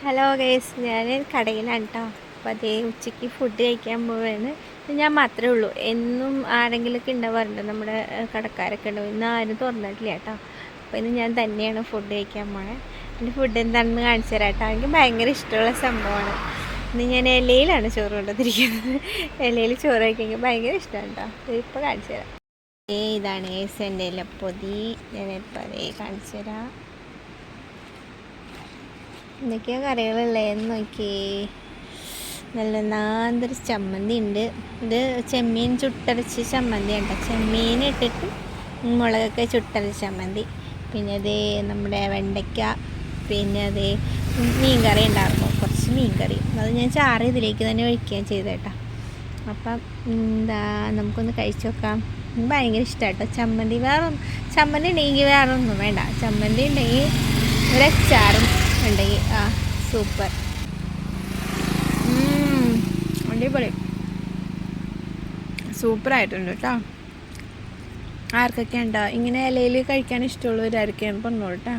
Hello guys, ഞാൻ കടയിലാണ് കേട്ടോ. അപ്പോൾ അതേ ഉച്ചയ്ക്ക് ഫുഡ് കഴിക്കാൻ പോവുകയാണ്. ഞാൻ മാത്രമേ ഉള്ളൂ. എന്നും ആരെങ്കിലുമൊക്കെ ഉണ്ടാവാറുണ്ട്, നമ്മുടെ കടക്കാരൊക്കെ ഉണ്ടാവും. ഇന്ന് ആരും തുറന്നിട്ടില്ല കേട്ടോ. അപ്പോൾ ഇന്ന് ഞാൻ തന്നെയാണ് ഫുഡ് കഴിക്കാൻ പോണേ. എൻ്റെ ഫുഡ് എന്താണെന്ന് കാണിച്ചു തരാം കേട്ടോ. എനിക്ക് ഭയങ്കര ഇഷ്ടമുള്ള സംഭവമാണ്. ഇന്ന് ഞാൻ ഇലയിലാണ് ചോറ് കൊണ്ടുവന്നിരിക്കുന്നത്. ഇലയിൽ ചോറ് കഴിക്കാൻ ഭയങ്കര ഇഷ്ടമാണ് കേട്ടോ. ഇപ്പോൾ കാണിച്ചു തരാം. ഇതാണ് എൻ്റെ ഇലപ്പൊതി. ഞാനിപ്പോൾ അതേ കാണിച്ചു തരാം. എന്തൊക്കെയോ കറികളുള്ളതെന്ന് നോക്കിയേ. നല്ല നാന്തൊരു ചമ്മന്തി ഉണ്ട്. ഇത് ചെമ്മീൻ ചുട്ടരച്ച് ചമ്മന്തി ഉണ്ട്. ചെമ്മീൻ ഇട്ടിട്ട് മുളകൊക്കെ ചുട്ടരച്ച ചമ്മന്തി. പിന്നെ അത് നമ്മുടെ വെണ്ടയ്ക്ക. പിന്നെ അത് മീൻ കറി ഉണ്ടായിരുന്നു, കുറച്ച് മീൻ കറി. അത് ഞാൻ ചാറ് ഇതിലേക്ക് തന്നെ ഒഴിക്കുകയും ചെയ്തു കേട്ടോ. അപ്പം നമുക്കൊന്ന് കഴിച്ചു നോക്കാം. ഭയങ്കര ഇഷ്ടമാണ് കേട്ടോ ചമ്മന്തി. ചമ്മന്തി ഉണ്ടെങ്കിൽ വേറെ ഒന്നും വേണ്ട. ചമ്മന്തി ഉണ്ടെങ്കിൽ ഒരച്ചാറും ഉണ്ടെങ്കിൽ സൂപ്പർ, അടിപൊളി, സൂപ്പറായിട്ടുണ്ട് കേട്ടോ. ആർക്കൊക്കെ ഉണ്ടോ ഇങ്ങനെ ഇലയിൽ കഴിക്കാൻ ഇഷ്ടമുള്ളവരായിരിക്കും പറഞ്ഞോളൂ കേട്ടോ.